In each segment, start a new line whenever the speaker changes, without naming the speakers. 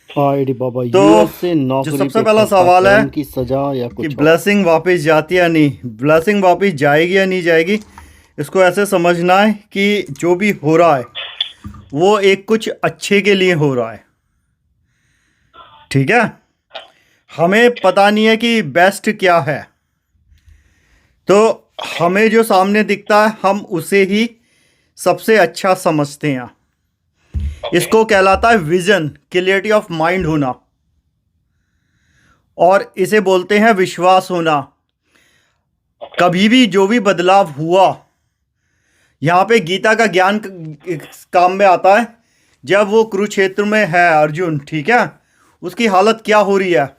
हाय बाबा,
तो
यूएस से
जो
नौकरी
सबसे
पे
पहला
खफा,
सवाल है
कैम की सजा या
कि
कुछ और।
ब्लेसिंग वापस जाती है या नहीं, ब्लेसिंग वापस जाएगी या नहीं जाएगी। इसको ऐसे समझना है कि जो भी हो रहा है वो एक कुछ अच्छे के लिए हो रहा है। ठीक है। हमें पता नहीं है कि बेस्ट क्या है, तो
ओके।
हमें जो सामने दिखता है हम उसे ही सबसे अच्छा समझते हैं।
ओके।
इसको कहलाता है विजन, क्लियरिटी ऑफ माइंड होना, और इसे बोलते हैं विश्वास होना।
ओके।
कभी भी जो भी बदलाव हुआ, यहाँ पे गीता का ज्ञान काम में आता है। जब वो कुरुक्षेत्र में है अर्जुन, ठीक है, उसकी हालत क्या हो रही है,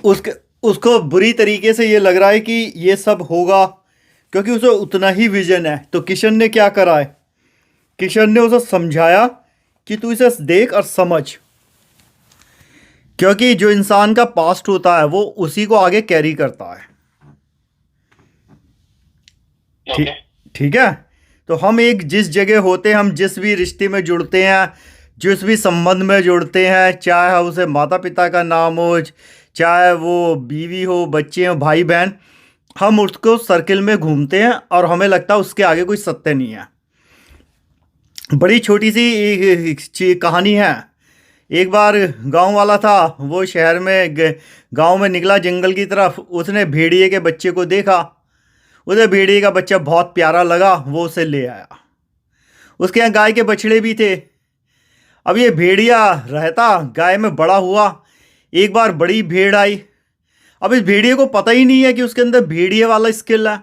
उसके उसको बुरी तरीके से ये लग रहा है कि ये सब होगा, क्योंकि उसे उतना ही विजन है। तो किशन ने क्या करा है, किशन ने उसे समझाया कि तू इसे देख और समझ, क्योंकि जो इंसान का पास्ट होता है वो उसी को आगे कैरी करता है।
ओके।
ठीक ठीक है। तो हम एक जिस जगह होते हैं, हम जिस भी रिश्ते में जुड़ते हैं, जिस भी संबंध में जुड़ते हैं, चाहे उसे माता पिता का नाम हो, चाहे वो बीवी हो, बच्चे हो, भाई बहन, हम उसको सर्किल में घूमते हैं और हमें लगता है उसके आगे कोई सत्य नहीं है। बड़ी छोटी सी कहानी है। एक बार गांव वाला था, वो शहर में गांव में निकला जंगल की तरफ, उसने भेड़िए के बच्चे को देखा। उसे भेड़िए का बच्चा बहुत प्यारा लगा, वो उसे ले आया। उसके यहाँ गाय के बछड़े भी थे। अब ये भेड़िया रहता गाय में बड़ा हुआ। एक बार बड़ी भेड़ आई। अब इस भेड़िए को पता ही नहीं है कि उसके अंदर भेड़िए वाला स्किल है।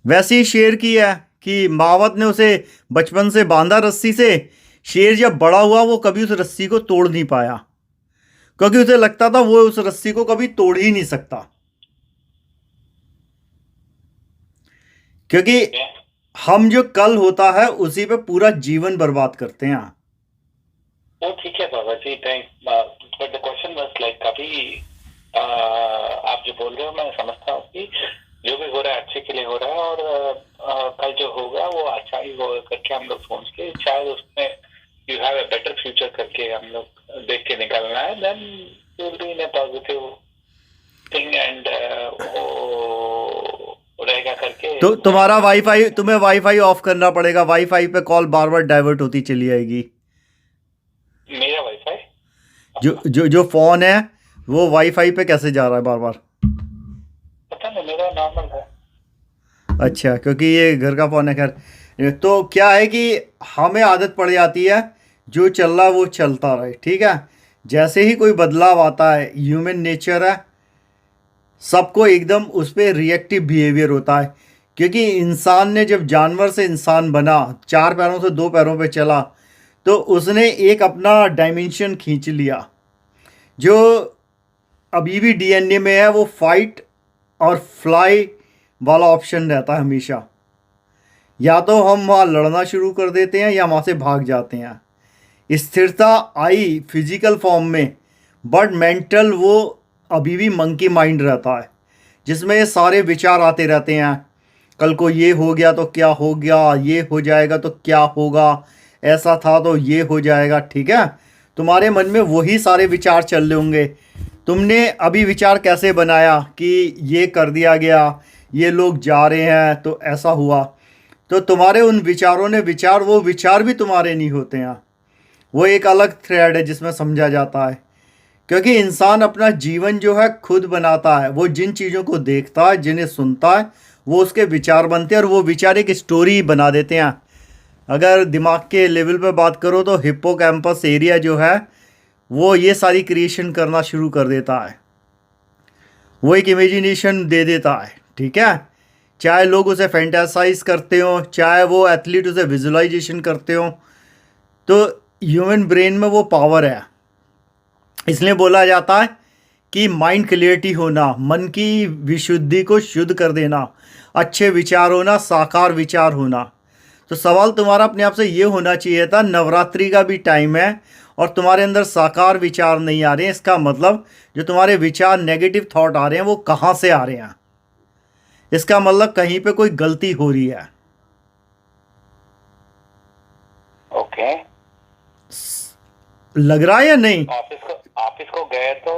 वैसे ही शेर की है कि मावत ने उसे बचपन से बांधा रस्सी से। शेर जब बड़ा हुआ वो कभी उस रस्सी को तोड़ नहीं पाया, क्योंकि उसे लगता था वो उस रस्सी को कभी तोड़ ही नहीं सकता, क्योंकि
ओके।
हम जो कल होता है उसी पे पूरा जीवन बर्बाद करते हैं।
वो ठीक है बाबा जी, thank. But the question was like अभी आप जो बोल रहे हो मैं समझता हूँ कि जो भी हो रहा है अच्छे के लिए हो रहा है, और कल जो होगा वो अच्छा ही होगा करके हम लोग सोच के शायद उसमें you have a better future करके हम लोग देख के निकलना है, then you will be in a positive thing and वो रहेगा करके
तो
मैं
तुम्हारा
एक्सपेक्ट
वाईफाई,
करता हूँ।
तुम्हें वाईफाई ऑफ करना पड़ेगा। वाईफाई पे कॉल बार बार डाइवर्ट होती चली आएगी।
मेरा वाईफाई
जो फोन है वो वाईफाई पे कैसे जा रहा है बार बार।
पता नहीं, मेरा नॉर्मल है।
अच्छा, क्योंकि ये घर का फोन है। खैर, तो क्या है कि हमें आदत पड़ जाती है जो चल रहा है वो चलता रहे। ठीक है। जैसे ही कोई बदलाव आता है, ह्यूमन नेचर है, सबको एकदम उस पर रिएक्टिव बिहेवियर होता है। क्योंकि इंसान ने जब जानवर से इंसान बना, चार पैरों से दो पैरों पे चला, तो उसने एक अपना डायमेंशन खींच लिया। जो अभी भी डीएनए में है, वो फाइट और फ्लाई वाला ऑप्शन रहता है हमेशा। या तो हम वहाँ लड़ना शुरू कर देते हैं या वहाँ से भाग जाते हैं। स्थिरता आई फिजिकल फॉर्म में, बट मेंटल वो अभी भी मंकी माइंड रहता है, जिसमें ये सारे विचार आते रहते हैं। कल को ये हो गया तो क्या हो गया, ये हो जाएगा तो क्या होगा, ऐसा था तो ये हो जाएगा। ठीक है। तुम्हारे मन में वही सारे विचार चल रहे होंगे। तुमने अभी विचार कैसे बनाया कि ये कर दिया गया, ये लोग जा रहे हैं तो ऐसा हुआ। तो तुम्हारे उन विचारों ने वो विचार भी तुम्हारे नहीं होते हैं। वो एक अलग थ्रेड है जिसमें समझा जाता है। क्योंकि इंसान अपना जीवन जो है खुद बनाता है। वो जिन चीज़ों को देखता है, जिन्हें सुनता है, वो उसके विचार बनते हैं, और वो विचार एक स्टोरी बना देते हैं। अगर दिमाग के लेवल पे बात करो तो हिप्पोकैम्पस एरिया जो है वो ये सारी क्रिएशन करना शुरू कर देता है। वो एक इमेजिनेशन दे देता है। ठीक है। चाहे लोग उसे फैंटासाइज करते हो, चाहे वो एथलीट उसे विजुअलाइजेशन करते हो, तो ह्यूमन ब्रेन में वो पावर है। इसलिए बोला जाता है कि माइंड क्लियरिटी होना, मन की विशुद्धि को शुद्ध कर देना, अच्छे विचार होना, साकार विचार होना। तो सवाल तुम्हारा अपने आप से ये होना चाहिए था, नवरात्रि का भी टाइम है और तुम्हारे अंदर साकार विचार नहीं आ रहे हैं, इसका मतलब जो तुम्हारे विचार नेगेटिव थॉट आ रहे हैं वो कहाँ से आ रहे हैं। इसका मतलब कहीं पे कोई गलती हो रही है।
ओके।
लग रहा है या नहीं?
ऑफिस को गए तो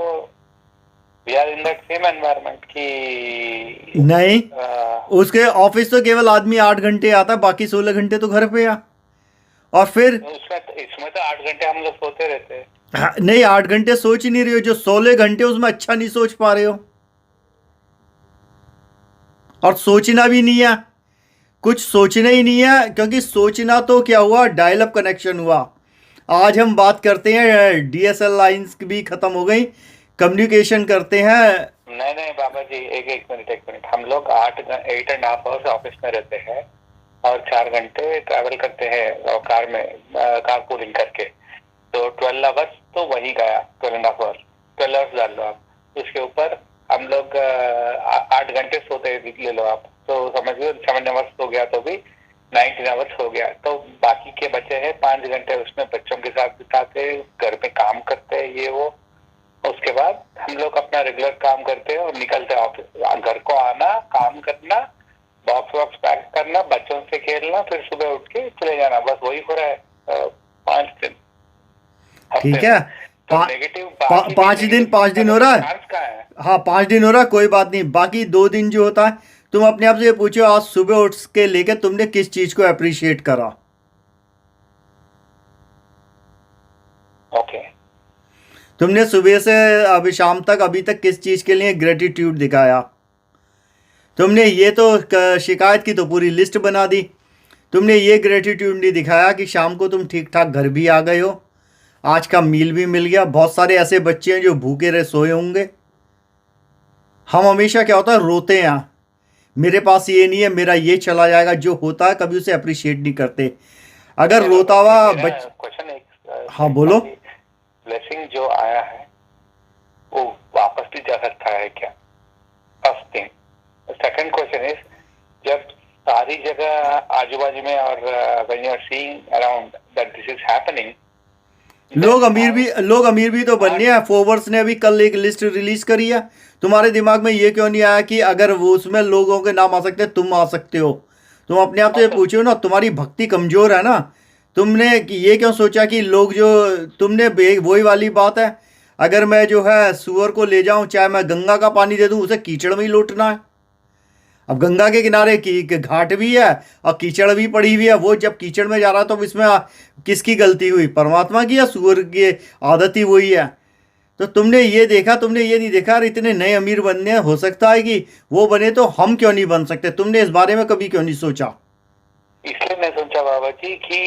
we are in that same environment कि
नहीं,
अ,
उसके ऑफिस तो केवल आदमी 8 घंटे आता है, बाकी 16 घंटे तो घर पे आ। और फिर
इसमें तो 8 घंटे हम लोग सोते रहते हैं।
हाँ, नहीं 8 घंटे सोच ही नहीं रहे हो, जो 16 घंटे उसमें अच्छा नहीं सोच पा रहे हो, और सोचना भी नहीं है, कुछ सोचना ही नहीं है, क्योंकि सोचना तो क्या हुआ, डायल अप कनेक्शन हुआ। आज हम बात करते हैं, डीएसएल लाइंस भी खत्म हो गई, कम्युनिकेशन करते हैं।
नहीं बाबा जी, एक मिनट, हम लोग 8.5 आवर्स ऑफिस में रहते हैं और 4 घंटे ट्रैवल करते हैं और कार में, कार पूलिंग करके, तो 12 आवर्स तो वही गया, 12.5 आवर्स, 12 आवर्स डाल लो आप, उसके ऊपर हम लोग 8 घंटे सोते ले लो आप, तो समझ लो 7 आवर्स हो गया, तो भी 19 आवर्स हो गया। तो बाकी के बचे हैं 5 घंटे, उसमें बच्चों के साथ बिताते, घर में काम करते हैं, ये वो, उसके बाद हम लोग अपना रेगुलर काम करते हैं और निकलते हैं ऑफिस। घर को आना, काम करना, बॉक्स वॉक्स पैक करना, बच्चों से खेलना, फिर सुबह उठ के चले जाना, बस वही हो रहा है 5 दिन हफ्ते
ठीक है,
में। तो नेगेटिव बाकी
5 दिन हो रहा है।
चांस कहाँ है?
हाँ 5 दिन हो रहा है, कोई बात नहीं, बाकी 2 दिन जो होता है, तुम अपने आप से ये पूछो, आज सुबह उठ के लेके तुमने किस चीज को अप्रिशिएट करा?
ओके,
तुमने सुबह से अभी शाम तक, अभी तक किस चीज के लिए ग्रेटिट्यूड दिखाया? तुमने ये तो शिकायत की तो पूरी लिस्ट बना दी, तुमने ये ग्रेटिट्यूड नहीं दिखाया कि शाम को तुम ठीक ठाक घर भी आ गए हो, आज का मील भी मिल गया। बहुत सारे ऐसे बच्चे हैं जो भूखे रहे सोए होंगे। हम हमेशा क्या होता है, रोते हैं, मेरे पास ये नहीं है, मेरा ये चला जाएगा, जो होता है कभी उसे अप्रिशिएट नहीं करते। अगर रोता हुआ
क्वेश्चन एक,
हाँ बोलो।
ब्लेसिंग जो आया है वो वापस भी जा सकता है क्या? First thing. Second question is, जब सारी जगह आजू बाजू में और when you are seeing around that this is happening,
लोग अमीर भी तो बनने हैं। फोर्ब्स ने अभी कल एक लिस्ट रिलीज करी है, तुम्हारे दिमाग में ये क्यों नहीं आया कि अगर वो उसमें लोगों के नाम आ सकते हैं, तुम आ सकते हो? तुम अपने आप से ये पूछो ना, तुम्हारी भक्ति कमजोर है ना। तुमने ये क्यों सोचा कि लोग जो, तुमने वही वाली बात है, अगर मैं जो है सुअर को ले जाऊं, चाहे मैं गंगा का पानी दे दूं, उसे कीचड़ में ही लौटना है। अब गंगा के किनारे की घाट भी है और कीचड़ भी पड़ी हुई है, वो जब कीचड़ में जा रहा है तो इसमें किसकी गलती हुई, परमात्मा की या सुअर की आदत ही वही है? तो तुमने ये देखा, तुमने ये नहीं देखा यार इतने नए अमीर बनने हैं, हो सकता है कि वो बने तो हम क्यों नहीं बन सकते? तुमने इस बारे में कभी क्यों नहीं सोचा?
इसलिए मैं सोचा बाबा जी कि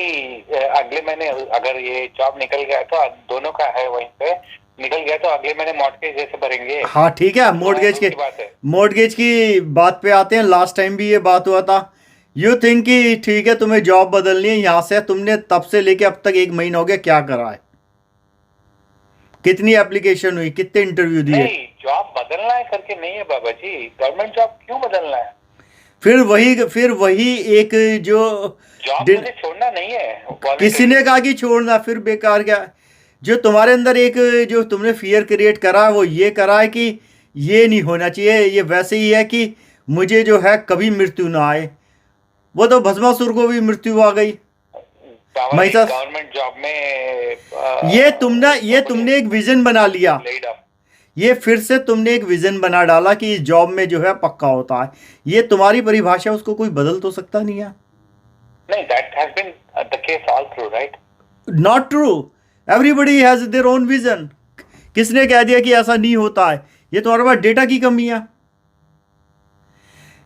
अगले महीने अगर ये जॉब निकल गया तो दोनों का है, वहीं पे निकल गया तो अगले महीने मॉर्गेज जैसे भरेंगे।
हाँ ठीक है, मोर्टगेज की बात पे आते हैं। लास्ट टाइम भी ये बात हुआ था। यू थिंक कि ठीक है तुम्हें जॉब बदलनी है यहाँ से, तुमने तब से लेके अब तक 1 महीना हो गया, क्या करा है? कितनी एप्लीकेशन हुई, कितने इंटरव्यू दिए?
नहीं, जॉब बदलना है करके नहीं है बाबा जी, गवर्नमेंट जॉब क्यों बदलना है?
फिर वही एक जो
जॉब मुझे छोड़ना नहीं है।
किसी ने कहा कि छोड़ना, फिर बेकार क्या? जो तुम्हारे अंदर एक जो तुमने फियर क्रिएट करा है, वो ये करा है कि ये नहीं होना चाहिए, ये वैसे ही है कि मुझे जो है कभी मृत्यु ना आए। वो तो भस्मासुर को भी मृत्यु आ गई।
गवर्नमेंट जॉब में
ये तुमने एक विजन बना लिया, ये फिर से तुमने एक विजन बना डाला कि इस जॉब में जो है पक्का होता है। ये तुम्हारी परिभाषा, उसको कोई बदल तो सकता नहीं है।
नहीं, that has been the case all through, right?
Not true. Everybody has their own vision. किसने कह दिया कि ऐसा नहीं होता है? ये तुम्हारे पास डेटा की कमी है।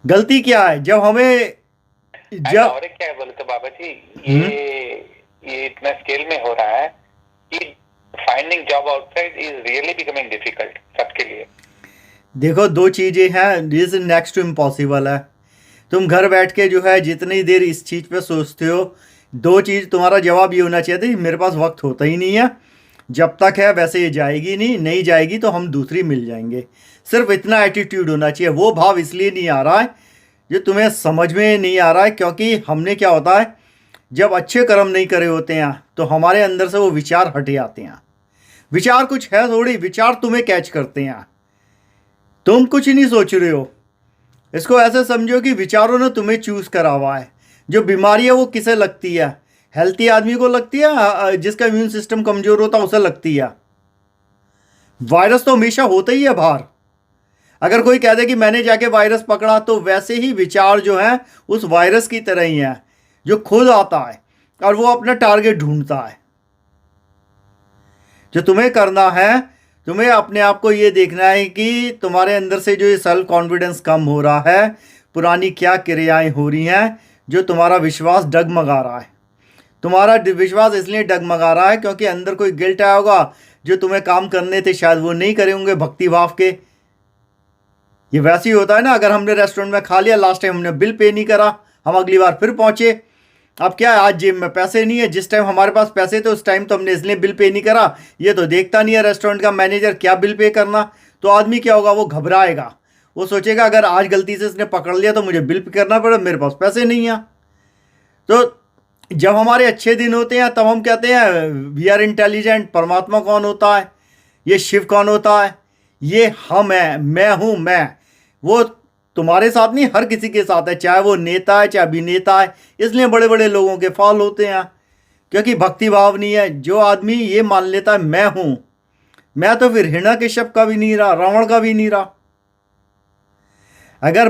गलती क्या है जब हमें
और क्या है बोले तो बाबा जी, ये इतना स्केल में हो रहा है कि finding job outside is really becoming difficult सबके लिए।
देखो 2 चीजें हैं, दिस नेक्स्ट टू इम्पॉसिबल है। तुम घर बैठ के जो है जितनी देर इस चीज पे सोचते हो, 2 चीज तुम्हारा जवाब ये होना चाहिए था, मेरे पास वक्त होता ही नहीं है, जब तक है वैसे ये जाएगी नहीं जाएगी तो हम दूसरी मिल जाएंगे। सिर्फ इतना एटीट्यूड होना चाहिए। वो भाव इसलिए नहीं आ रहा है, जो तुम्हें समझ में नहीं आ रहा है, क्योंकि हमने क्या होता है, जब अच्छे कर्म नहीं करे होते हैं तो हमारे अंदर से वो विचार हटे आते हैं। विचार कुछ है थोड़ी, विचार तुम्हें कैच करते हैं, तुम कुछ नहीं सोच रहे हो। इसको ऐसे समझो कि विचारों ने तुम्हें चूज करा हुआ है। जो बीमारी है वो किसे लगती है? हेल्थी आदमी को लगती है, जिसका इम्यून सिस्टम कमजोर होता है उसे लगती है। वायरस तो हमेशा होता ही है बाहर। अगर कोई कह दे कि मैंने जाके वायरस पकड़ा, तो वैसे ही विचार जो है उस वायरस की तरह ही है, जो खुद आता है और वो अपना टारगेट ढूंढता है। जो तुम्हें करना है, तुम्हें अपने आप को ये देखना है कि तुम्हारे अंदर से जो ये सेल्फ कॉन्फिडेंस कम हो रहा है, पुरानी क्या क्रियाएं हो रही हैं, जो तुम्हारा विश्वास डगमगा रहा है। तुम्हारा विश्वास इसलिए डगमगा रहा है क्योंकि अंदर कोई गिल्ट आया होगा, जो तुम्हें काम करने थे शायद वो नहीं करे होंगे भक्ति भाव के। ये वैसे ही होता है ना, अगर हमने रेस्टोरेंट में खा लिया, लास्ट टाइम हमने बिल पे नहीं करा, हम अगली बार फिर पहुंचे। अब क्या है, आज जेब में पैसे नहीं है, जिस टाइम हमारे पास पैसे थे उस टाइम तो हमने इसलिए बिल पे नहीं करा। ये तो देखता नहीं है रेस्टोरेंट का मैनेजर क्या बिल पे करना। तो आदमी क्या होगा, वो घबराएगा, वो सोचेगा अगर आज गलती से इसने पकड़ लिया तो मुझे बिल पे करना पड़े, मेरे पास पैसे नहीं है। तो जब हमारे अच्छे दिन होते हैं तब हम कहते हैं वी आर इंटेलिजेंट। परमात्मा कौन होता है, ये शिव कौन होता है, ये हम है, मैं हूँ मैं। वो तुम्हारे साथ नहीं, हर किसी के साथ है, चाहे वो नेता है चाहे अभिनेता है। इसलिए बड़े बड़े लोगों के फॉल होते हैं, क्योंकि भक्ति भाव नहीं है। जो आदमी ये मान लेता है मैं हूँ, मैं तो फिर हिरण्यकश्यप का भी नहीं रहा, रावण का भी नहीं रहा। अगर